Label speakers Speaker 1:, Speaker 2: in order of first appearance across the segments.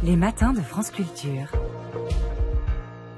Speaker 1: Les matins de France Culture.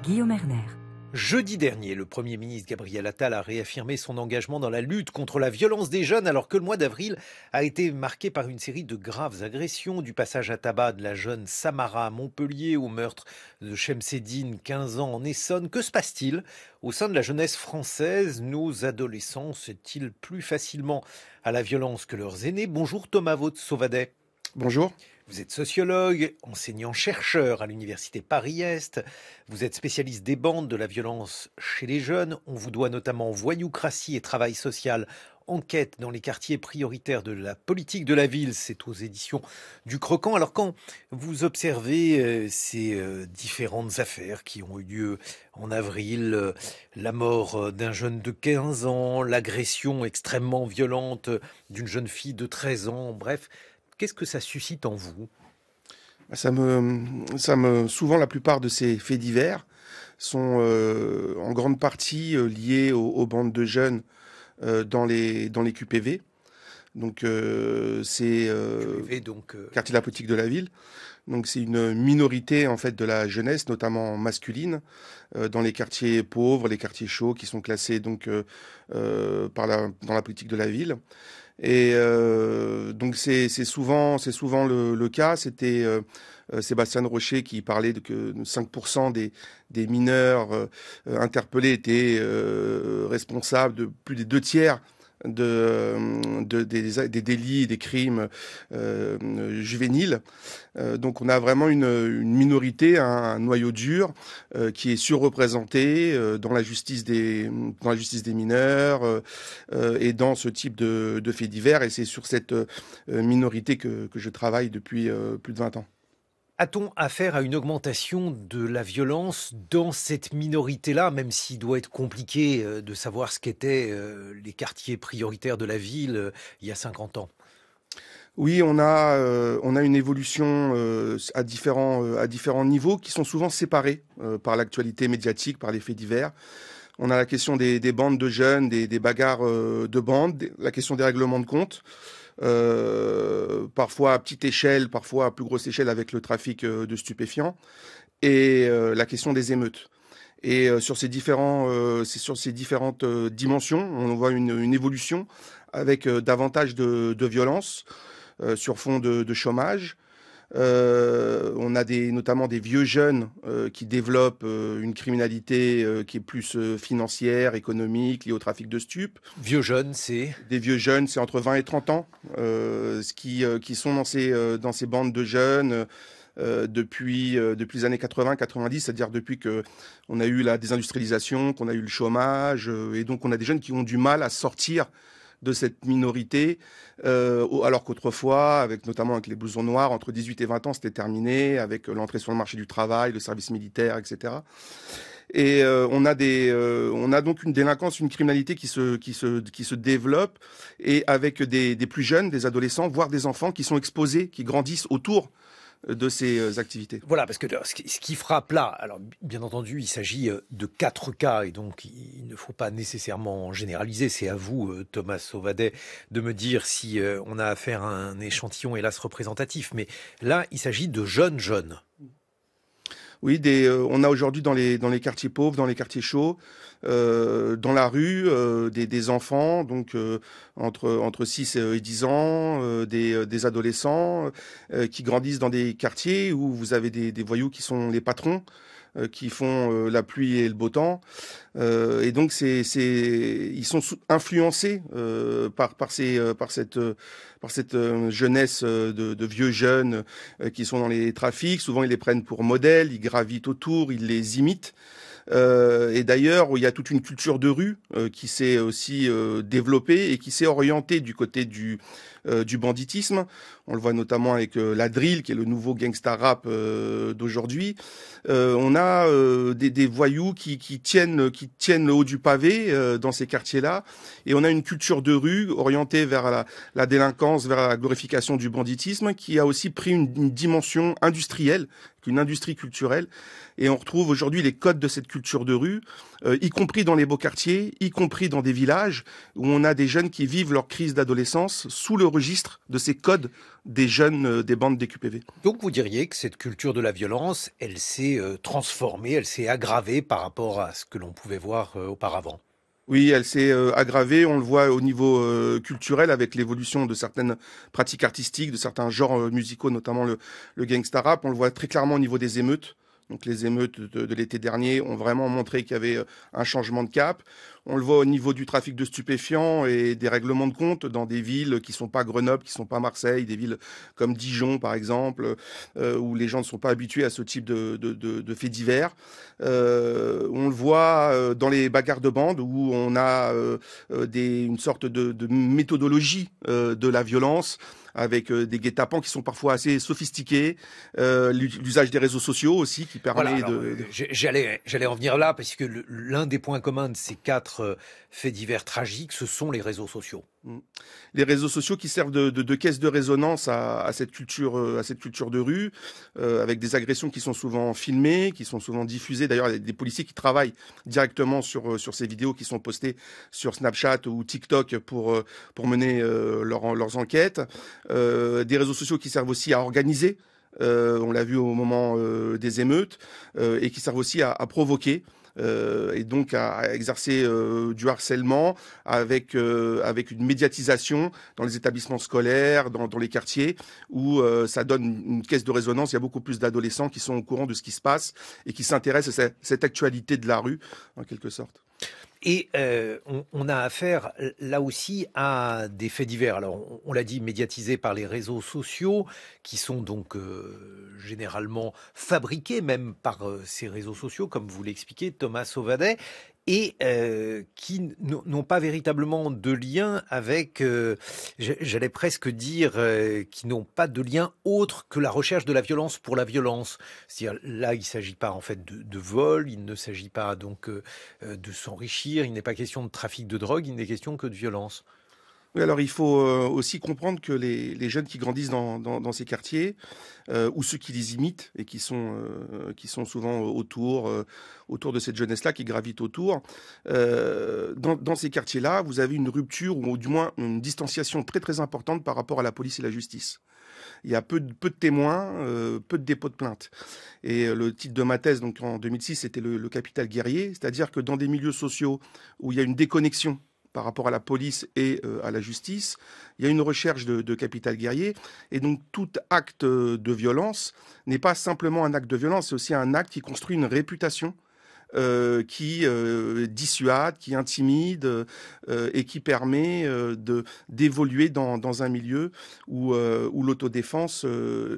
Speaker 1: Guillaume Erner.
Speaker 2: Jeudi dernier, le Premier ministre Gabriel Attal a réaffirmé son engagement dans la lutte contre la violence des jeunes alors que le mois d'avril a été marqué par une série de graves agressions, du passage à tabac de la jeune Samara à Montpellier au meurtre de Chemseddine, 15 ans, en Essonne. Que se passe-t-il au sein de la jeunesse française? Nos adolescents cèdent-ils plus facilement à la violence que leurs aînés? Bonjour Thomas Vaude-Sauvadet.
Speaker 3: Bonjour.
Speaker 2: Vous êtes sociologue, enseignant-chercheur à l'université Paris-Est. Vous êtes spécialiste des bandes de la violence chez les jeunes. On vous doit notamment Voyoucratie et travail social, enquête dans les quartiers prioritaires de la politique de la ville. C'est aux éditions du Croquant. Alors quand vous observez ces différentes affaires qui ont eu lieu en avril, la mort d'un jeune de 15 ans, l'agression extrêmement violente d'une jeune fille de 13 ans, bref, qu'est-ce que ça suscite en vous?
Speaker 3: Souvent, la plupart de ces faits divers sont en grande partie liés aux bandes de jeunes dans les QPV. Donc, c'est
Speaker 2: QPV,
Speaker 3: quartier de la politique de la ville. Donc, c'est une minorité en fait de la jeunesse, notamment masculine, dans les quartiers pauvres, les quartiers chauds, qui sont classés donc dans la politique de la ville. Et donc c'est souvent le cas. C'était Sébastien Rocher qui parlait que 5% des mineurs interpellés étaient responsables de plus des 2 tiers des délits et des crimes juvéniles. Donc on a vraiment une minorité, un noyau dur qui est surreprésenté dans la justice des mineurs et dans ce type de faits divers. Et c'est sur cette minorité que je travaille depuis plus de 20 ans.
Speaker 2: A-t-on affaire à une augmentation de la violence dans cette minorité-là, même s'il doit être compliqué de savoir ce qu'étaient les quartiers prioritaires de la ville il y a 50 ans?
Speaker 3: Oui, on a une évolution à différents niveaux qui sont souvent séparés par l'actualité médiatique, par les faits divers. On a la question des bandes de jeunes, des bagarres de bandes, la question des règlements de compte. Parfois à petite échelle, parfois à plus grosse échelle avec le trafic de stupéfiants, et la question des émeutes. Et sur ces différentes dimensions, on voit une évolution avec davantage de violence sur fond de chômage. On a notamment des vieux jeunes qui développent une criminalité qui est plus financière, économique, liée au trafic de stupes.
Speaker 2: Vieux jeunes, c'est? Des
Speaker 3: vieux jeunes, c'est entre 20 et 30 ans, qui sont dans ces bandes de jeunes depuis les années 80-90, c'est-à-dire depuis qu'on a eu la désindustrialisation, qu'on a eu le chômage, et donc on a des jeunes qui ont du mal à sortir de cette minorité, alors qu'autrefois, notamment avec les blousons noirs, entre 18 et 20 ans, c'était terminé, avec l'entrée sur le marché du travail, le service militaire, etc. Et on a donc une délinquance, une criminalité qui se développe, et avec des plus jeunes, des adolescents, voire des enfants qui sont exposés, qui grandissent autour de ces activités.
Speaker 2: Voilà, parce que ce qui frappe là, alors bien entendu, il s'agit de 4 cas, et donc il ne faut pas nécessairement généraliser. C'est à vous, Thomas Sauvadet, de me dire si on a affaire à un échantillon, hélas, représentatif. Mais là, il s'agit de jeunes.
Speaker 3: Oui, on a aujourd'hui dans les quartiers pauvres, dans les quartiers chauds, dans la rue, des enfants, donc entre 6 et 10 ans, des adolescents qui grandissent dans des quartiers où vous avez des voyous qui sont les patrons, qui font la pluie et le beau temps, et donc ils sont influencés par cette jeunesse de vieux jeunes qui sont dans les trafics. Souvent ils les prennent pour modèles, ils gravitent autour, ils les imitent. Et d'ailleurs, il y a toute une culture de rue qui s'est aussi développée et qui s'est orientée du côté du banditisme. On le voit notamment avec la drill, qui est le nouveau gangsta rap d'aujourd'hui. On a des voyous qui tiennent le haut du pavé dans ces quartiers-là, et on a une culture de rue orientée vers la délinquance, vers la glorification du banditisme, qui a aussi pris une dimension industrielle qu'une industrie culturelle. Et on retrouve aujourd'hui les codes de cette culture de rue, y compris dans les beaux quartiers, y compris dans des villages où on a des jeunes qui vivent leur crise d'adolescence sous le registre de ces codes des jeunes des bandes des QPV.
Speaker 2: Donc vous diriez que cette culture de la violence, elle s'est transformée, elle s'est aggravée par rapport à ce que l'on pouvait voir auparavant.
Speaker 3: Oui, elle s'est aggravée, on le voit au niveau culturel avec l'évolution de certaines pratiques artistiques, de certains genres musicaux, notamment le gangsta rap. On le voit très clairement au niveau des émeutes. Donc les émeutes de l'été dernier ont vraiment montré qu'il y avait un changement de cap. On le voit au niveau du trafic de stupéfiants et des règlements de compte dans des villes qui sont pas Grenoble, qui sont pas Marseille, des villes comme Dijon par exemple, où les gens ne sont pas habitués à ce type de faits divers. On le voit dans les bagarres de bande où on a une sorte de méthodologie de la violence avec des guet-apens qui sont parfois assez sophistiqués, l'usage des réseaux sociaux aussi qui permet
Speaker 2: J'allais en venir là parce que l'un des points communs de ces quatre faits divers tragiques, ce sont les réseaux sociaux.
Speaker 3: Les réseaux sociaux qui servent de caisse de résonance à cette culture de rue, avec des agressions qui sont souvent filmées, qui sont souvent diffusées. D'ailleurs, il y a des policiers qui travaillent directement sur ces vidéos qui sont postées sur Snapchat ou TikTok pour mener leurs enquêtes. Des réseaux sociaux qui servent aussi à organiser. On l'a vu au moment des émeutes, et qui servent aussi à provoquer. Et donc à exercer du harcèlement avec une médiatisation dans les établissements scolaires, dans les quartiers, où ça donne une caisse de résonance. Il y a beaucoup plus d'adolescents qui sont au courant de ce qui se passe et qui s'intéressent à cette actualité de la rue, en quelque sorte.
Speaker 2: Et on a affaire là aussi à des faits divers. Alors on l'a dit, médiatisés par les réseaux sociaux, qui sont donc généralement fabriqués même par ces réseaux sociaux, comme vous l'expliquez, Thomas Sauvadet, et qui n'ont pas véritablement de lien avec, j'allais presque dire, qui n'ont pas de lien autre que la recherche de la violence pour la violence. C'est-à-dire là, il ne s'agit pas en fait de vol, il ne s'agit pas donc de s'enrichir, il n'est pas question de trafic de drogue, il n'est question que de violence.
Speaker 3: Oui, alors il faut aussi comprendre que les jeunes qui grandissent dans ces quartiers, ou ceux qui les imitent et qui sont souvent autour de cette jeunesse-là, qui gravitent autour, dans ces quartiers-là, vous avez une rupture ou du moins une distanciation très très importante par rapport à la police et la justice. Il y a peu de témoins, peu de dépôts de plainte. Et le titre de ma thèse, donc en 2006, c'était le capital guerrier, c'est-à-dire que dans des milieux sociaux où il y a une déconnexion par rapport à la police et à la justice, il y a une recherche de capital guerrier. Et donc tout acte de violence n'est pas simplement un acte de violence, c'est aussi un acte qui construit une réputation, qui dissuade, qui intimide, et qui permet d'évoluer dans un milieu où l'autodéfense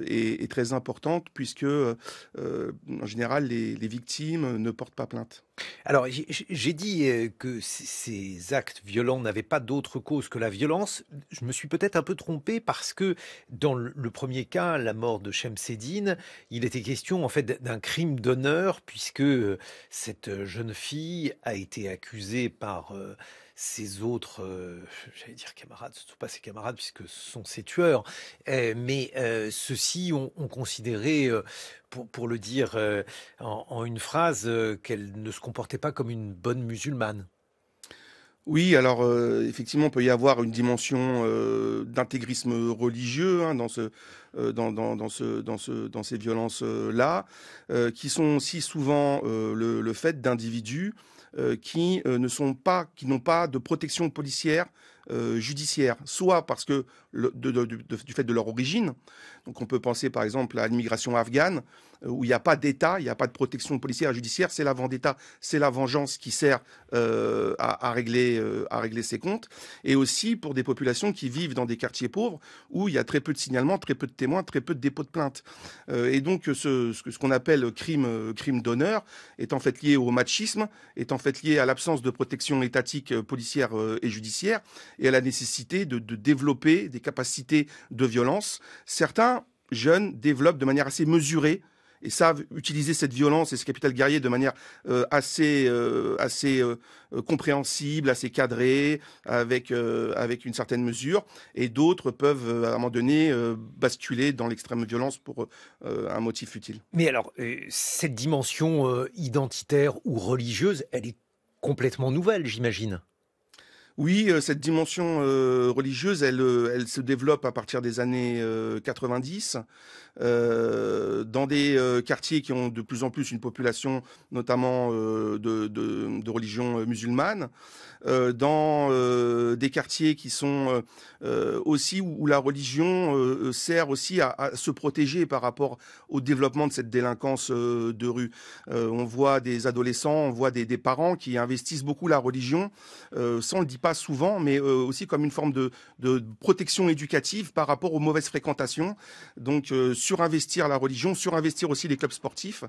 Speaker 3: est très importante, puisque en général les victimes ne portent pas plainte.
Speaker 2: Alors, j'ai dit que ces actes violents n'avaient pas d'autre cause que la violence. Je me suis peut-être un peu trompé parce que dans le premier cas, la mort de Shemseddine, il était question en fait d'un crime d'honneur puisque cette jeune fille a été accusée par ses autres, j'allais dire camarades, ce ne sont pas ses camarades puisque ce sont ses tueurs, mais ceux-ci ont considéré, pour le dire en une phrase, qu'elle ne se comportait pas comme une bonne musulmane.
Speaker 3: Oui, alors effectivement, il peut y avoir une dimension d'intégrisme religieux, hein, dans ces violences-là, qui sont aussi souvent le fait d'individus qui n'ont pas de protection policière judiciaire, soit parce que du fait de leur origine. Donc on peut penser par exemple à l'immigration afghane, où il n'y a pas d'État, il n'y a pas de protection policière et judiciaire, c'est la vendetta, c'est la vengeance qui sert à régler ses comptes. Et aussi pour des populations qui vivent dans des quartiers pauvres, où il y a très peu de signalements, très peu de témoins, très peu de dépôts de plainte. Et donc ce qu'on appelle crime d'honneur est en fait lié au machisme, est en fait lié à l'absence de protection étatique, policière et judiciaire, et à la nécessité de développer des capacités de violence. Certains jeunes développent de manière assez mesurée savent utiliser cette violence et ce capital guerrier de manière assez compréhensible, assez cadrée, avec une certaine mesure, et d'autres peuvent à un moment donné basculer dans l'extrême violence pour un motif futile.
Speaker 2: Mais alors, cette dimension identitaire ou religieuse, elle est complètement nouvelle, j'imagine.
Speaker 3: Oui, cette dimension religieuse, elle se développe à partir des années 90, dans des quartiers qui ont de plus en plus une population, notamment de religion musulmane, dans des quartiers qui sont aussi où la religion sert aussi à se protéger par rapport au développement de cette délinquance de rue. On voit des adolescents, on voit des parents qui investissent beaucoup la religion, ça on le dit pas souvent, mais aussi comme une forme de protection éducative par rapport aux mauvaises fréquentations. Donc surinvestir la religion, surinvestir aussi les clubs sportifs,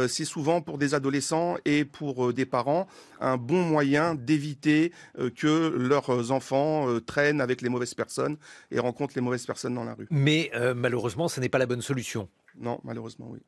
Speaker 3: c'est souvent pour des adolescents et pour des parents un bon moyen d'éviter que leurs enfants traînent avec les mauvaises personnes et rencontrent les mauvaises personnes dans la rue.
Speaker 2: Mais malheureusement, ce n'est pas la bonne solution.
Speaker 3: Non, malheureusement, oui.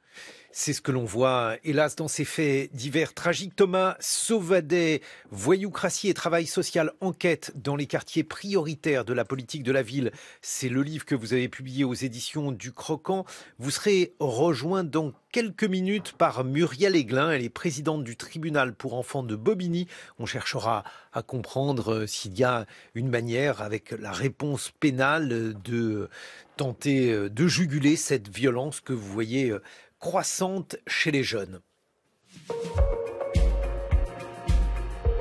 Speaker 2: C'est ce que l'on voit, hélas, dans ces faits divers tragiques. Thomas Sauvadet, Voyoucratie et travail social, enquête dans les quartiers prioritaires de la politique de la ville. C'est le livre que vous avez publié aux éditions du Croquant. Vous serez rejoint dans quelques minutes par Muriel Aiglin. Elle est présidente du tribunal pour enfants de Bobigny. On cherchera à comprendre s'il y a une manière, avec la réponse pénale, de tenter de juguler cette violence que vous voyez croissante chez les jeunes.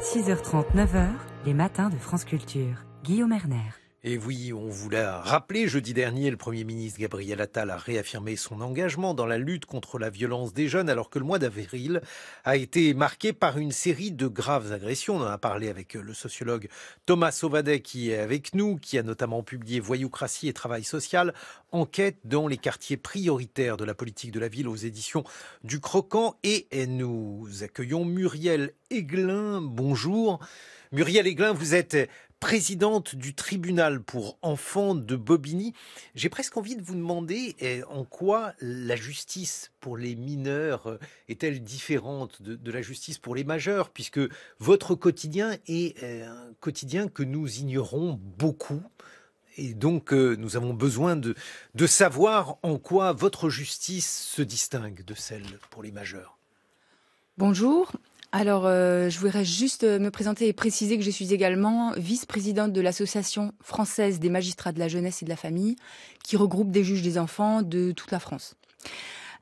Speaker 1: 6h30, 9h, les matins de France Culture. Guillaume Erner.
Speaker 2: Et oui, on vous l'a rappelé, jeudi dernier, le Premier ministre Gabriel Attal a réaffirmé son engagement dans la lutte contre la violence des jeunes, alors que le mois d'avril a été marqué par une série de graves agressions. On en a parlé avec le sociologue Thomas Sauvadet qui est avec nous, qui a notamment publié Voyoucratie et travail social, enquête dans les quartiers prioritaires de la politique de la ville aux éditions du Croquant. Et nous accueillons Muriel Aiglin. Bonjour. Muriel Aiglin, vous êtes présidente du tribunal pour enfants de Bobigny. J'ai presque envie de vous demander en quoi la justice pour les mineurs est-elle différente de la justice pour les majeurs, puisque votre quotidien est un quotidien que nous ignorons beaucoup. Et donc, nous avons besoin de savoir en quoi votre justice se distingue de celle pour les majeurs.
Speaker 4: Bonjour. Alors, je voudrais juste me présenter et préciser que je suis également vice-présidente de l'Association française des magistrats de la jeunesse et de la famille, qui regroupe des juges des enfants de toute la France.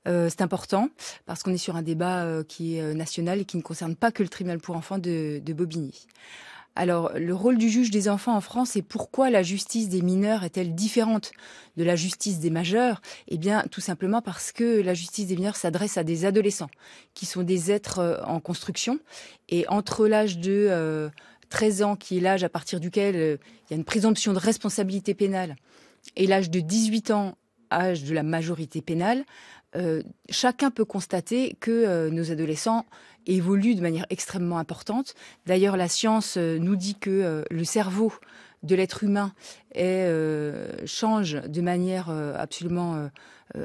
Speaker 4: C'est important parce qu'on est sur un débat qui est national et qui ne concerne pas que le tribunal pour enfants de Bobigny. Alors, le rôle du juge des enfants en France et pourquoi la justice des mineurs est-elle différente de la justice des majeurs ? Eh bien, tout simplement parce que la justice des mineurs s'adresse à des adolescents, qui sont des êtres en construction. Et entre l'âge de 13 ans, qui est l'âge à partir duquel il y a une présomption de responsabilité pénale, et l'âge de 18 ans, âge de la majorité pénale, chacun peut constater que nos adolescents évoluent de manière extrêmement importante. D'ailleurs, la science nous dit que le cerveau de l'être humain change de manière absolument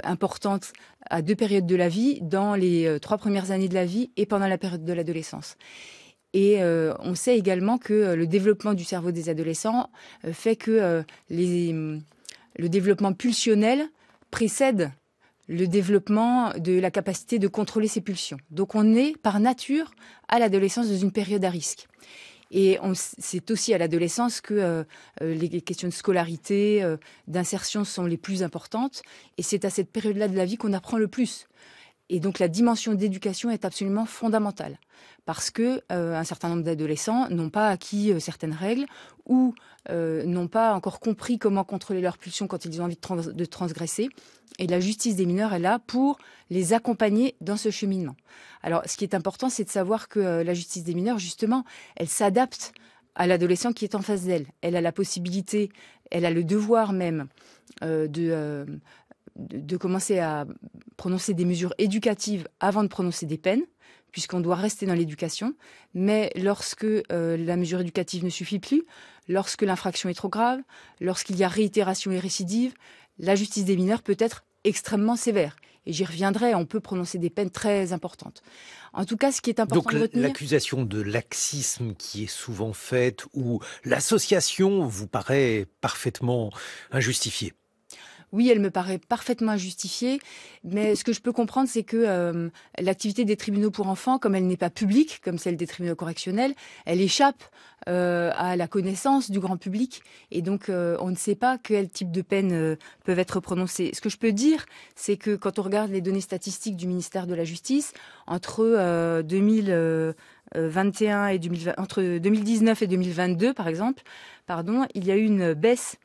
Speaker 4: importante à 2 périodes de la vie, dans les 3 premières années de la vie et pendant la période de l'adolescence. Et on sait également que le développement du cerveau des adolescents fait que le développement pulsionnel précède le développement de la capacité de contrôler ses pulsions. Donc on est par nature à l'adolescence dans une période à risque. Et c'est aussi à l'adolescence que les questions de scolarité, d'insertion sont les plus importantes. Et c'est à cette période-là de la vie qu'on apprend le plus. Et donc la dimension d'éducation est absolument fondamentale. Parce que un certain nombre d'adolescents n'ont pas acquis certaines règles ou n'ont pas encore compris comment contrôler leurs pulsions quand ils ont envie de transgresser. Et la justice des mineurs est là pour les accompagner dans ce cheminement. Alors, ce qui est important, c'est de savoir que la justice des mineurs, justement, elle s'adapte à l'adolescent qui est en face d'elle. Elle a la possibilité, elle a le devoir même de commencer à prononcer des mesures éducatives avant de prononcer des peines, puisqu'on doit rester dans l'éducation. Mais lorsque la mesure éducative ne suffit plus, lorsque l'infraction est trop grave, lorsqu'il y a réitération et récidive, la justice des mineurs peut être extrêmement sévère. Et j'y reviendrai, on peut prononcer des peines très importantes. En tout cas, ce qui est important
Speaker 2: Donc
Speaker 4: de retenir...
Speaker 2: l'accusation de laxisme qui est souvent faite ou l'association vous paraît parfaitement injustifiée?
Speaker 4: Oui, elle me paraît parfaitement injustifiée, mais ce que je peux comprendre, c'est que l'activité des tribunaux pour enfants, comme elle n'est pas publique, comme celle des tribunaux correctionnels, elle échappe à la connaissance du grand public, et donc on ne sait pas quel type de peines peuvent être prononcées. Ce que je peux dire, c'est que quand on regarde les données statistiques du ministère de la Justice, entre 2021 et 2020, entre 2019 et 2022, par exemple, il y a eu une baisse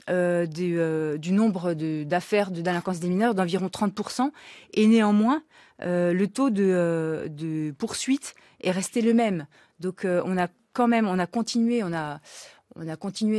Speaker 4: du nombre d'affaires de délinquance des mineurs d'environ 30%, et néanmoins, le taux de poursuite est resté le même. Donc on a continué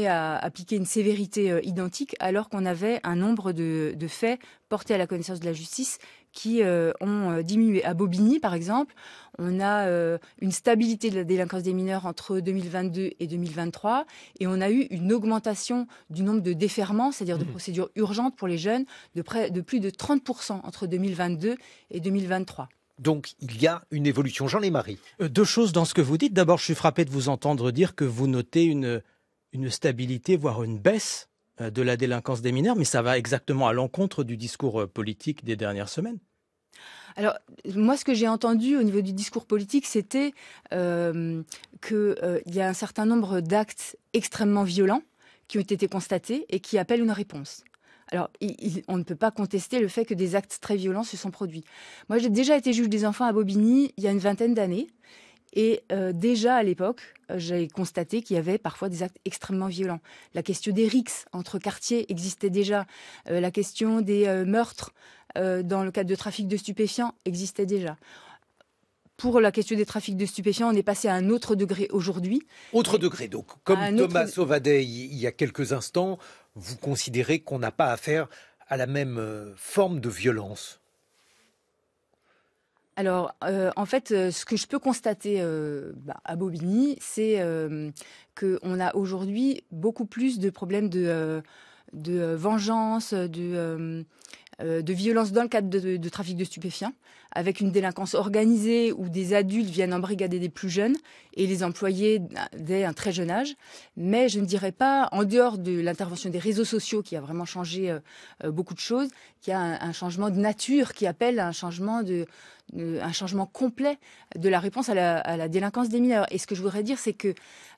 Speaker 4: à appliquer une sévérité identique, alors qu'on avait un nombre de faits portés à la connaissance de la justice qui ont diminué. À Bobigny, par exemple, on a une stabilité de la délinquance des mineurs entre 2022 et 2023, et on a eu une augmentation du nombre de déferrements, c'est-à-dire de procédures urgentes pour les jeunes, de plus de 30% entre 2022 et 2023.
Speaker 2: Donc il y a une évolution. Jean-Lémarie.
Speaker 5: Deux choses dans ce que vous dites. D'abord, je suis frappé de vous entendre dire que vous notez une stabilité, voire une baisse de la délinquance des mineurs, mais ça va exactement à l'encontre du discours politique des dernières semaines.
Speaker 4: Alors, moi, ce que j'ai entendu au niveau du discours politique, c'était qu'il y a un certain nombre d'actes extrêmement violents qui ont été constatés et qui appellent une réponse. Alors, on ne peut pas contester le fait que des actes très violents se sont produits. Moi, j'ai déjà été juge des enfants à Bobigny il y a une vingtaine d'années. Et déjà à l'époque, j'ai constaté qu'il y avait parfois des actes extrêmement violents. La question des rixes entre quartiers existait déjà. La question des meurtres dans le cadre de trafic de stupéfiants existait déjà. Pour la question des trafics de stupéfiants, on est passé à un autre degré aujourd'hui.
Speaker 2: Autre degré, donc, comme Thomas Sauvadet il y a quelques instants, vous considérez qu'on n'a pas affaire à la même forme de violence?
Speaker 4: Alors, en fait, ce que je peux constater à Bobigny, c'est qu'on a aujourd'hui beaucoup plus de problèmes de vengeance, de violence dans le cadre de trafic de stupéfiants, avec une délinquance organisée où des adultes viennent embrigader des plus jeunes et les employer dès un très jeune âge. Mais je ne dirais pas, en dehors de l'intervention des réseaux sociaux qui a vraiment changé beaucoup de choses, qu'il y a un changement de nature qui appelle un changement complet de la réponse à la délinquance des mineurs. Et ce que je voudrais dire, c'est que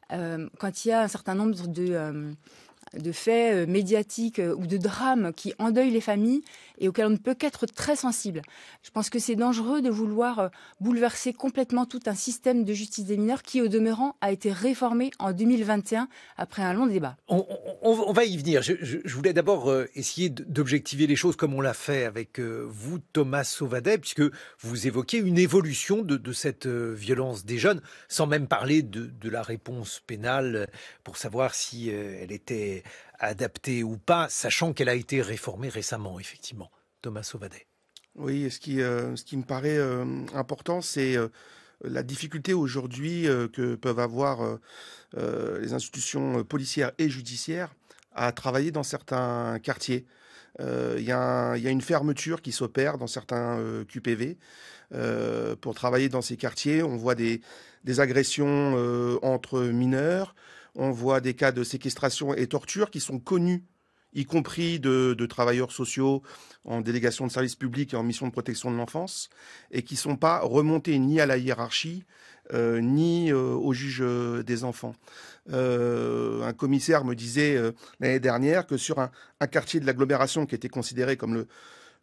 Speaker 4: quand il y a un certain nombre de faits médiatiques ou de drames qui endeuillent les familles et auxquels on ne peut qu'être très sensible. Je pense que c'est dangereux de vouloir bouleverser complètement tout un système de justice des mineurs qui, au demeurant, a été réformé en 2021 après un long débat.
Speaker 2: On va y venir. Je voulais d'abord essayer d'objectiver les choses comme on l'a fait avec vous, Thomas Sauvadet, puisque vous évoquez une évolution de cette violence des jeunes, sans même parler de la réponse pénale pour savoir si elle était adaptée ou pas, sachant qu'elle a été réformée récemment, effectivement. Thomas Sauvadet.
Speaker 3: Oui, ce qui me paraît important, c'est la difficulté aujourd'hui que peuvent avoir les institutions policières et judiciaires à travailler dans certains quartiers. Il y a une fermeture qui s'opère dans certains QPV. Pour travailler dans ces quartiers, on voit des agressions entre mineurs, on voit des cas de séquestration et torture qui sont connus, y compris de travailleurs sociaux en délégation de service public et en mission de protection de l'enfance, et qui ne sont pas remontés ni à la hiérarchie, ni au juge des enfants. Un commissaire me disait l'année dernière que sur un quartier de l'agglomération qui était considéré comme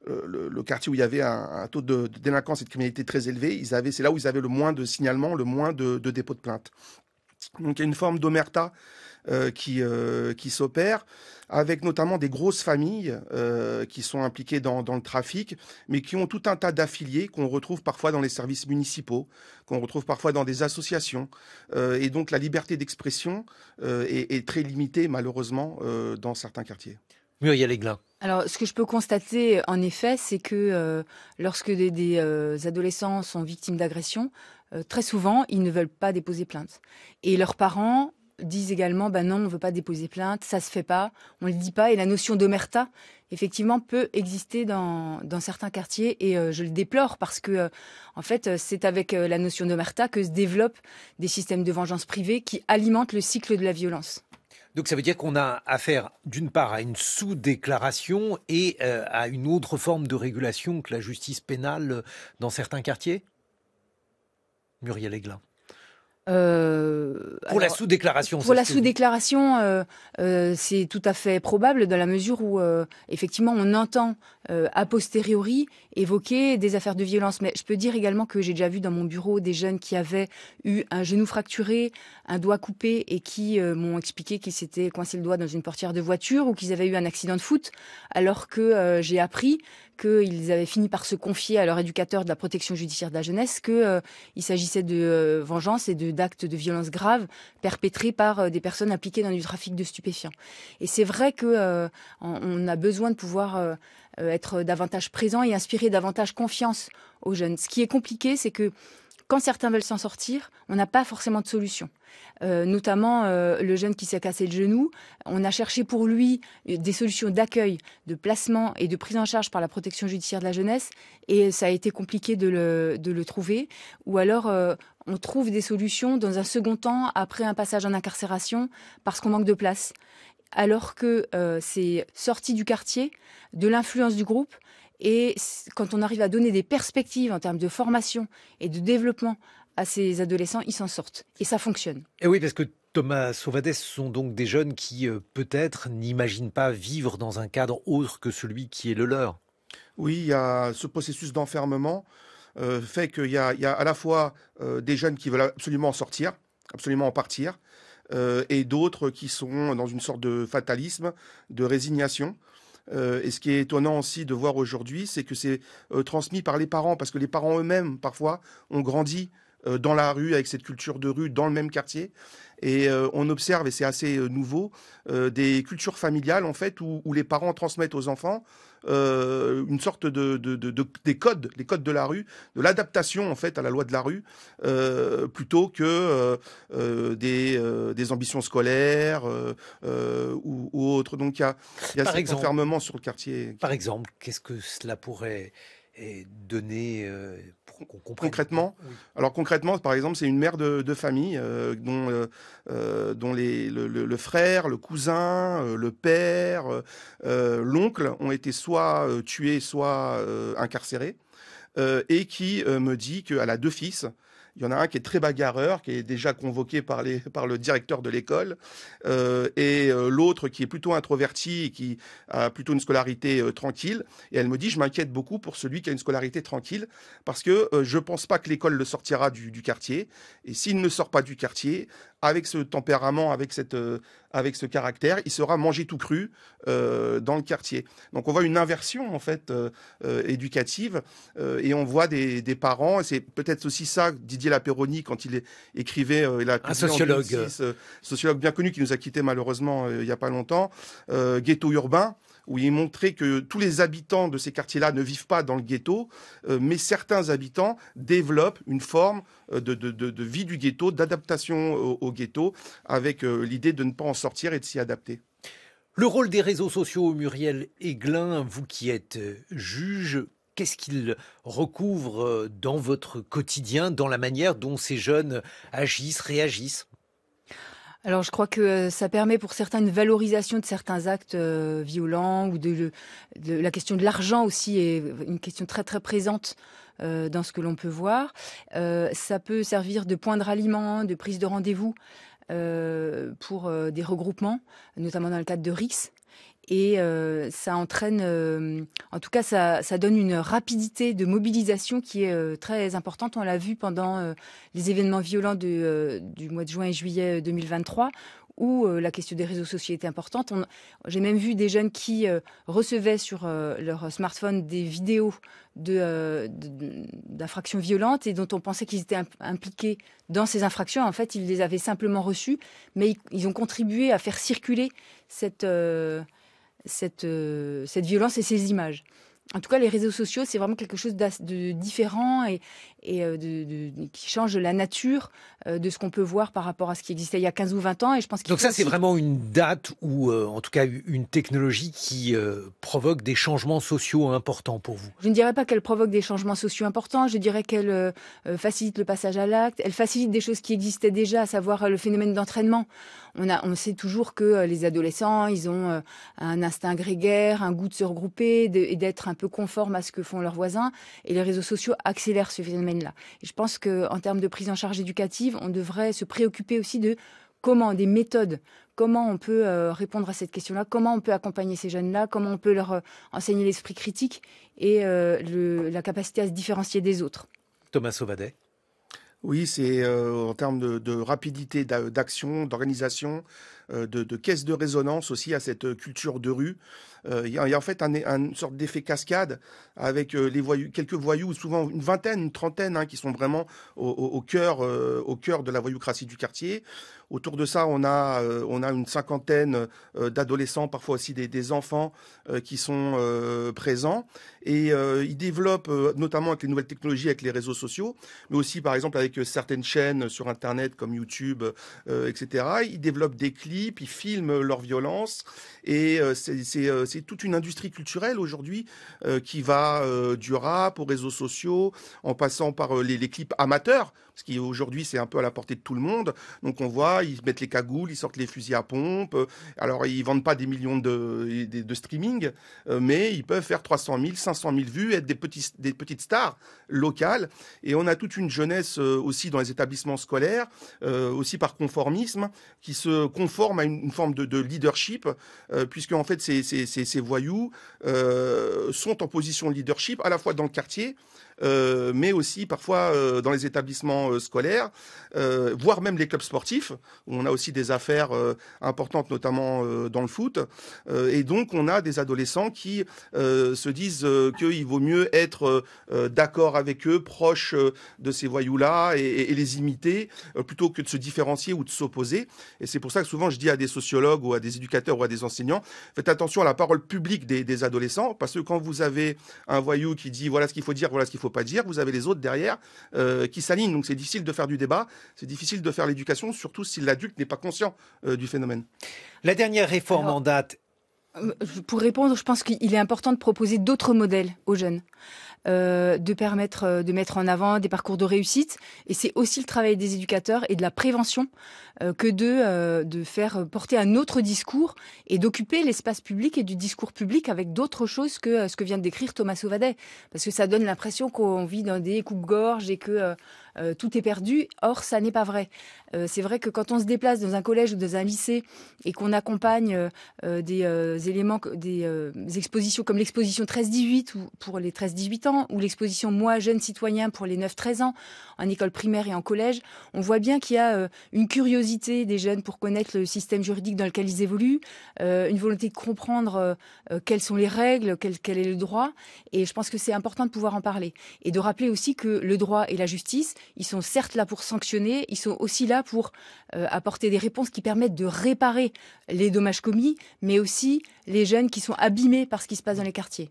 Speaker 3: le quartier où il y avait un taux de délinquance et de criminalité très élevé, c'est là où ils avaient le moins de signalements, le moins de dépôts de plainte. Donc il y a une forme d'omerta qui s'opère, avec notamment des grosses familles qui sont impliquées dans le trafic, mais qui ont tout un tas d'affiliés qu'on retrouve parfois dans les services municipaux, qu'on retrouve parfois dans des associations. Et donc la liberté d'expression est très limitée, malheureusement, dans certains quartiers.
Speaker 2: Muriel Aiglin.
Speaker 4: Alors, ce que je peux constater, en effet, c'est que lorsque des adolescents sont victimes d'agressions, très souvent, ils ne veulent pas déposer plainte. Et leurs parents disent également, non, on ne veut pas déposer plainte, ça se fait pas, on le dit pas. Et la notion d'omerta, effectivement, peut exister dans certains quartiers. Et je le déplore parce que, en fait, c'est avec la notion d'omerta que se développent des systèmes de vengeance privée qui alimentent le cycle de la violence.
Speaker 2: Donc ça veut dire qu'on a affaire d'une part à une sous-déclaration et à une autre forme de régulation que la justice pénale dans certains quartiers ? Muriel Aiglin. Pour la sous-déclaration.
Speaker 4: Pour la sous-déclaration, c'est tout à fait probable dans la mesure où, effectivement, on entend a posteriori évoquer des affaires de violence. Mais je peux dire également que j'ai déjà vu dans mon bureau des jeunes qui avaient eu un genou fracturé, un doigt coupé et qui m'ont expliqué qu'ils s'étaient coincé le doigt dans une portière de voiture ou qu'ils avaient eu un accident de foot, alors que j'ai appris qu'ils avaient fini par se confier à leur éducateur de la protection judiciaire de la jeunesse, qu'il s'agissait de vengeance et d'actes de violence graves perpétrés par des personnes impliquées dans du trafic de stupéfiants. Et c'est vrai que on a besoin de pouvoir être davantage présent et inspirer davantage confiance aux jeunes. Ce qui est compliqué, c'est que quand certains veulent s'en sortir, on n'a pas forcément de solution. Notamment le jeune qui s'est cassé le genou, on a cherché pour lui des solutions d'accueil, de placement et de prise en charge par la protection judiciaire de la jeunesse, et ça a été compliqué de le trouver. Ou alors on trouve des solutions dans un second temps après un passage en incarcération parce qu'on manque de place. Alors que c'est sorti du quartier, de l'influence du groupe. Et quand on arrive à donner des perspectives en termes de formation et de développement à ces adolescents, ils s'en sortent. Et ça fonctionne.
Speaker 2: Et oui, parce que Thomas Sauvadès, ce sont donc des jeunes qui, peut-être, n'imaginent pas vivre dans un cadre autre que celui qui est le leur.
Speaker 3: Oui, il y a ce processus d'enfermement fait qu'il y a à la fois des jeunes qui veulent absolument en sortir, absolument en partir, et d'autres qui sont dans une sorte de fatalisme, de résignation. Et ce qui est étonnant aussi de voir aujourd'hui, c'est que c'est transmis par les parents, parce que les parents eux-mêmes, parfois, ont grandi dans la rue, avec cette culture de rue, dans le même quartier. Et on observe, et c'est assez nouveau, des cultures familiales, en fait, où les parents transmettent aux enfants une sorte des codes, les codes de la rue, de l'adaptation, en fait, à la loi de la rue, plutôt que des ambitions scolaires ou autres. Donc, il y a cet enfermement sur le quartier.
Speaker 2: Par exemple, qu'est-ce que cela pourrait donner pour qu'on comprenne
Speaker 3: concrètement? Oui. Alors concrètement, par exemple, c'est une mère de famille dont le frère, le cousin, le père, l'oncle ont été soit tués, soit incarcérés, et qui me dit qu'elle a 2 fils. Il y en a un qui est très bagarreur, qui est déjà convoqué par le directeur de l'école, et l'autre qui est plutôt introverti et qui a plutôt une scolarité tranquille. Et elle me dit, je m'inquiète beaucoup pour celui qui a une scolarité tranquille, parce que je pense pas que l'école le sortira du quartier. Et s'il ne sort pas du quartier, avec ce tempérament, avec ce caractère, il sera mangé tout cru dans le quartier. Donc on voit une inversion en fait éducative, et on voit des parents, et c'est peut-être aussi ça Didier Lapéronie quand il écrivait, il a
Speaker 2: un sociologue,
Speaker 3: 2006, sociologue bien connu qui nous a quittés malheureusement il y a pas longtemps, Ghetto urbain, où il montrait que tous les habitants de ces quartiers-là ne vivent pas dans le ghetto, mais certains habitants développent une forme de vie du ghetto, d'adaptation au ghetto, avec l'idée de ne pas en sortir et de s'y adapter.
Speaker 2: Le rôle des réseaux sociaux, Muriel Aiglin, vous qui êtes juge, qu'est-ce qu'ils recouvrent dans votre quotidien, dans la manière dont ces jeunes agissent, réagissent ?
Speaker 4: Alors, je crois que ça permet pour certains une valorisation de certains actes violents, ou de la question de l'argent aussi est une question très très présente dans ce que l'on peut voir. Ça peut servir de point de ralliement, de prise de rendez-vous pour des regroupements, notamment dans le cadre de RIX. Et ça entraîne, en tout cas, ça donne une rapidité de mobilisation qui est très importante. On l'a vu pendant les événements violents du mois de juin et juillet 2023, où la question des réseaux sociaux était importante. J'ai même vu des jeunes qui recevaient sur leur smartphone des vidéos d'infractions violentes et dont on pensait qu'ils étaient impliqués dans ces infractions. En fait, ils les avaient simplement reçues, mais ils ont contribué à faire circuler cette violence et ces images. En tout cas, les réseaux sociaux, c'est vraiment quelque chose de différent et qui change la nature de ce qu'on peut voir par rapport à ce qui existait il y a 15 ou 20 ans. Et je pense
Speaker 2: Donc ça, c'est vraiment une date ou en tout cas une technologie qui provoque des changements sociaux importants pour vous.
Speaker 4: Je ne dirais pas qu'elle provoque des changements sociaux importants, je dirais qu'elle facilite le passage à l'acte, elle facilite des choses qui existaient déjà, à savoir le phénomène d'entraînement. On sait toujours que les adolescents, ils ont un instinct grégaire, un goût de se regrouper et d'être un peu conforme à ce que font leurs voisins. Et les réseaux sociaux accélèrent ce phénomène-là. Et je pense qu'en termes de prise en charge éducative, on devrait se préoccuper aussi de des méthodes, comment on peut répondre à cette question-là, comment on peut accompagner ces jeunes-là, comment on peut leur enseigner l'esprit critique et la capacité à se différencier des autres.
Speaker 2: Thomas Sauvadet.
Speaker 3: Oui, c'est en termes de rapidité d'action, d'organisation, de caisse de résonance aussi à cette culture de rue. Il y a en fait une sorte d'effet cascade avec quelques voyous, souvent une vingtaine, une trentaine, qui sont vraiment au cœur de la voyoucratie du quartier. Autour de ça, on a une cinquantaine d'adolescents, parfois aussi des enfants qui sont présents. Et ils développent, notamment avec les nouvelles technologies, avec les réseaux sociaux, mais aussi par exemple avec certaines chaînes sur Internet comme YouTube, etc. Ils développent des clips, ils filment leur violence. Et c'est toute une industrie culturelle aujourd'hui qui va du rap aux réseaux sociaux, en passant par les clips amateurs, parce qu'aujourd'hui c'est un peu à la portée de tout le monde. Donc on voit, ils mettent les cagoules, ils sortent les fusils à pompe. Alors ils vendent pas des millions de streaming, mais ils peuvent faire 300 000, 500 000 vues, être des petites stars locales. Et on a toute une jeunesse aussi dans les établissements scolaires, aussi par conformisme, qui se conforme à une forme de leadership, puisque en fait ces voyous sont en position de leadership à la fois dans le quartier, mais aussi parfois dans les établissements scolaires, voire même les clubs sportifs, où on a aussi des affaires importantes, notamment dans le foot. Et donc, on a des adolescents qui se disent qu'il vaut mieux être d'accord avec eux, proche de ces voyous-là, et les imiter, plutôt que de se différencier ou de s'opposer. Et c'est pour ça que souvent, je dis à des sociologues ou à des éducateurs ou à des enseignants, faites attention à la parole publique des adolescents, parce que quand vous avez un voyou qui dit voilà ce qu'il faut dire, voilà ce qu'il faut pas dire, vous avez les autres derrière qui s'alignent. Donc c'est difficile de faire du débat, c'est difficile de faire l'éducation, surtout si l'adulte n'est pas conscient du phénomène.
Speaker 2: La dernière réforme en date.
Speaker 4: Pour répondre, je pense qu'il est important de proposer d'autres modèles aux jeunes. De permettre de mettre en avant des parcours de réussite, et c'est aussi le travail des éducateurs et de la prévention que de faire porter un autre discours et d'occuper l'espace public et du discours public avec d'autres choses que ce que vient de décrire Thomas Sauvadet, parce que ça donne l'impression qu'on vit dans des coupes-gorges et que tout est perdu. Or, ça n'est pas vrai. C'est vrai que quand on se déplace dans un collège ou dans un lycée et qu'on accompagne des éléments, des expositions comme l'exposition 13-18 ou pour les 13-18 ans, ou l'exposition Moi, jeune citoyen pour les 9-13 ans, en école primaire et en collège, on voit bien qu'il y a une curiosité des jeunes pour connaître le système juridique dans lequel ils évoluent, une volonté de comprendre quelles sont les règles, quel est le droit. Et je pense que c'est important de pouvoir en parler. Et de rappeler aussi que le droit et la justice, ils sont certes là pour sanctionner, ils sont aussi là pour apporter des réponses qui permettent de réparer les dommages commis, mais aussi les jeunes qui sont abîmés par ce qui se passe dans les quartiers.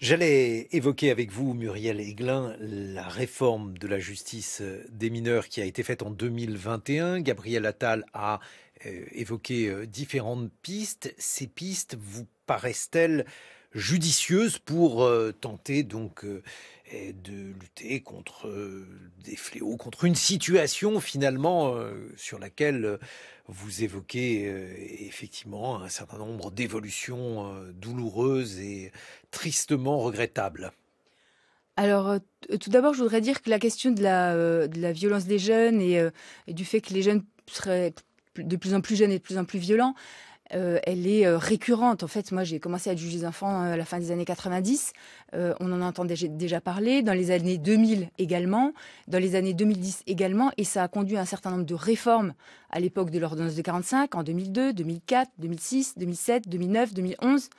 Speaker 2: J'allais évoquer avec vous, Muriel Aiglin, la réforme de la justice des mineurs qui a été faite en 2021. Gabriel Attal a évoqué différentes pistes. Ces pistes vous paraissent-elles judicieuses pour tenter donc de lutter contre des fléaux, contre une situation finalement sur laquelle vous évoquez effectivement un certain nombre d'évolutions douloureuses et tristement regrettables?
Speaker 4: Alors, tout d'abord, je voudrais dire que la question de la violence des jeunes et du fait que les jeunes seraient de plus en plus jeunes et de plus en plus violents, elle est récurrente. En fait, moi, j'ai commencé à juger des enfants à la fin des années 90. On en entendait déjà parler, dans les années 2000 également, dans les années 2010 également, et ça a conduit à un certain nombre de réformes à l'époque de l'ordonnance de 45, en 2002, 2004, 2006, 2007, 2009, 2011.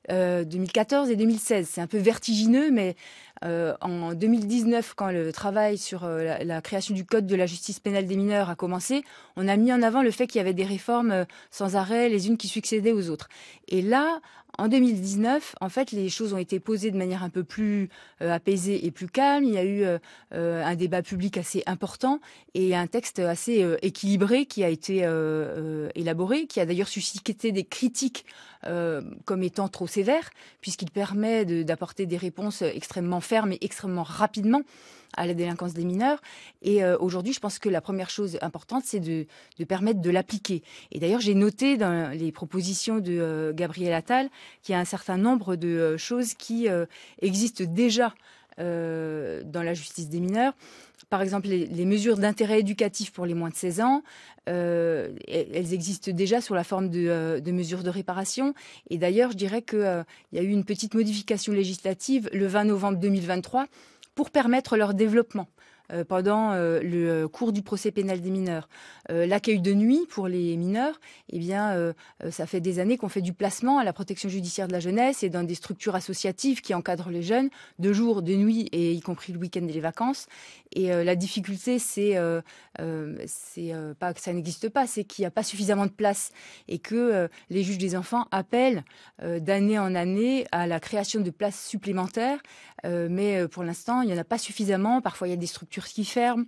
Speaker 4: 2014 et 2016. C'est un peu vertigineux, mais en 2019, quand le travail sur la création du Code de la justice pénale des mineurs a commencé, on a mis en avant le fait qu'il y avait des réformes sans arrêt, les unes qui succédaient aux autres. Et là, En 2019, en fait, les choses ont été posées de manière un peu plus apaisée et plus calme. Il y a eu un débat public assez important et un texte assez équilibré qui a été élaboré, qui a d'ailleurs suscité des critiques comme étant trop sévère, puisqu'il permet d'apporter des réponses extrêmement fermes et extrêmement rapidement à la délinquance des mineurs. Et aujourd'hui, je pense que la première chose importante, c'est de permettre de l'appliquer. Et d'ailleurs, j'ai noté dans les propositions de Gabriel Attal qu'il y a un certain nombre de choses qui existent déjà dans la justice des mineurs. Par exemple, les mesures d'intérêt éducatif pour les moins de 16 ans, elles existent déjà sous la forme de mesures de réparation. Et d'ailleurs, je dirais qu'il y a eu une petite modification législative le 20 novembre 2023 pour permettre leur développement pendant le cours du procès pénal des mineurs. L'accueil de nuit pour les mineurs, eh bien, ça fait des années qu'on fait du placement à la protection judiciaire de la jeunesse et dans des structures associatives qui encadrent les jeunes, de jour, de nuit, et y compris le week-end et les vacances. Et la difficulté, c'est pas que ça n'existe pas, c'est qu'il n'y a pas suffisamment de place et que les juges des enfants appellent d'année en année à la création de places supplémentaires. Mais pour l'instant, il n'y en a pas suffisamment. Parfois, il y a des structures qui ferment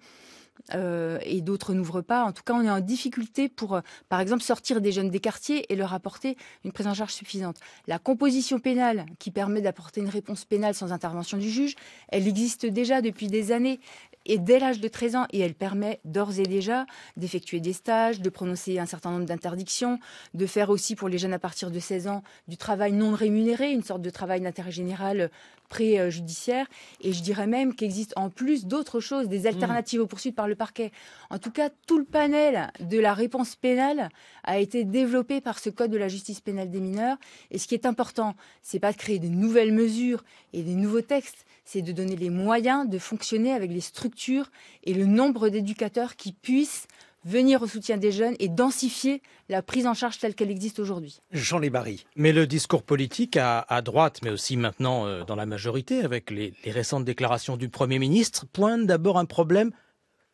Speaker 4: et d'autres n'ouvrent pas. En tout cas, on est en difficulté pour, par exemple, sortir des jeunes des quartiers et leur apporter une prise en charge suffisante. La composition pénale qui permet d'apporter une réponse pénale sans intervention du juge, elle existe déjà depuis des années. Et dès l'âge de 13 ans, et elle permet d'ores et déjà d'effectuer des stages, de prononcer un certain nombre d'interdictions, de faire aussi pour les jeunes à partir de 16 ans du travail non rémunéré, une sorte de travail d'intérêt général pré-judiciaire. Et je dirais même qu'existe en plus d'autres choses, des alternatives aux poursuites par le parquet. En tout cas, tout le panel de la réponse pénale a été développé par ce Code de la justice pénale des mineurs. Et ce qui est important, c'est pas de créer de nouvelles mesures et des nouveaux textes, c'est de donner les moyens de fonctionner avec les structures et le nombre d'éducateurs qui puissent venir au soutien des jeunes et densifier la prise en charge telle qu'elle existe aujourd'hui.
Speaker 2: Jean Lébarry.
Speaker 5: Mais le discours politique à droite, mais aussi maintenant dans la majorité, avec les récentes déclarations du Premier ministre, pointe d'abord un problème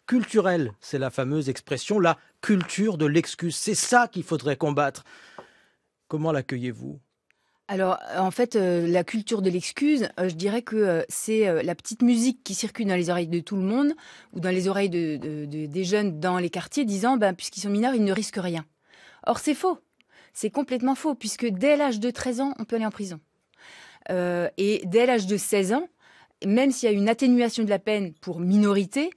Speaker 5: culturel. C'est la fameuse expression, la culture de l'excuse. C'est ça qu'il faudrait combattre. Comment l'accueillez-vous ?
Speaker 4: Alors, en fait, la culture de l'excuse, je dirais que c'est la petite musique qui circule dans les oreilles de tout le monde ou dans les oreilles des jeunes dans les quartiers disant puisqu'ils sont mineurs, ils ne risquent rien. Or, c'est faux. C'est complètement faux, puisque dès l'âge de 13 ans, on peut aller en prison. Et dès l'âge de 16 ans, même s'il y a une atténuation de la peine pour minorité,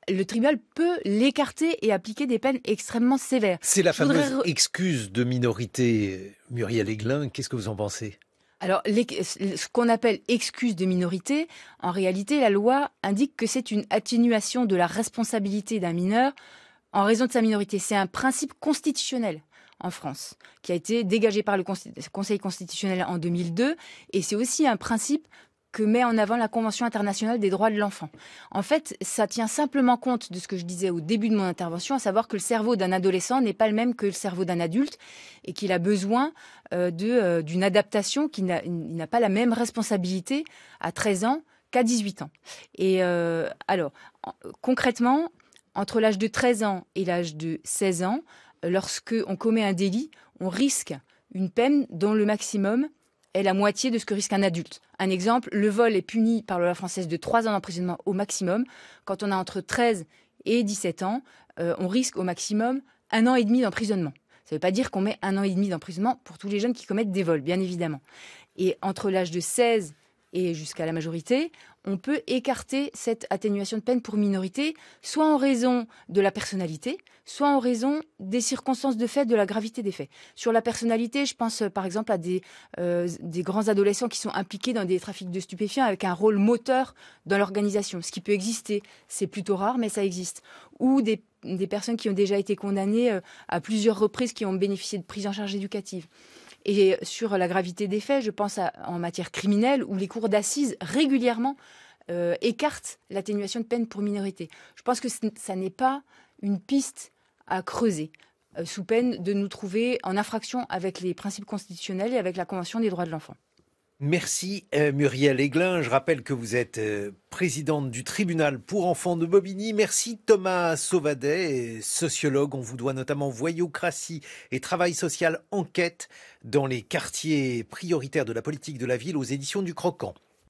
Speaker 4: le tribunal peut l'écarter et appliquer des peines extrêmement sévères.
Speaker 2: C'est la fameuse excuse de minorité. Muriel Aiglin, qu'est-ce que vous en pensez ?
Speaker 4: Alors, ce qu'on appelle excuse de minorité, en réalité, la loi indique que c'est une atténuation de la responsabilité d'un mineur en raison de sa minorité. C'est un principe constitutionnel en France, qui a été dégagé par le Conseil constitutionnel en 2002, et c'est aussi un principe que met en avant la Convention internationale des droits de l'enfant. En fait, ça tient simplement compte de ce que je disais au début de mon intervention, à savoir que le cerveau d'un adolescent n'est pas le même que le cerveau d'un adulte et qu'il a besoin d'une adaptation, qu'il n'a pas la même responsabilité à 13 ans qu'à 18 ans. Et concrètement, entre l'âge de 13 ans et l'âge de 16 ans, lorsqu'on commet un délit, on risque une peine dont le maximum est la moitié de ce que risque un adulte. Un exemple, le vol est puni par la loi française de 3 ans d'emprisonnement au maximum. Quand on a entre 13 et 17 ans, on risque au maximum 1 an et demi d'emprisonnement. Ça ne veut pas dire qu'on met 1 an et demi d'emprisonnement pour tous les jeunes qui commettent des vols, bien évidemment. Et entre l'âge de 16 et jusqu'à la majorité, on peut écarter cette atténuation de peine pour minorité, soit en raison de la personnalité, soit en raison des circonstances de fait, de la gravité des faits. Sur la personnalité, je pense par exemple à des grands adolescents qui sont impliqués dans des trafics de stupéfiants avec un rôle moteur dans l'organisation. Ce qui peut exister, c'est plutôt rare, mais ça existe. Ou des personnes qui ont déjà été condamnées à plusieurs reprises, qui ont bénéficié de prise en charge éducative. Et sur la gravité des faits, je pense en matière criminelle, où les cours d'assises régulièrement écartent l'atténuation de peine pour minorité. Je pense que ça n'est pas une piste à creuser, sous peine de nous trouver en infraction avec les principes constitutionnels et avec la Convention des droits de l'enfant.
Speaker 2: Merci Muriel Aiglin. Je rappelle que vous êtes présidente du tribunal pour enfants de Bobigny. Merci Thomas Sauvadet, sociologue. On vous doit notamment Voyoucratie et travail social enquête dans les quartiers prioritaires de la politique de la ville aux éditions du Croquant.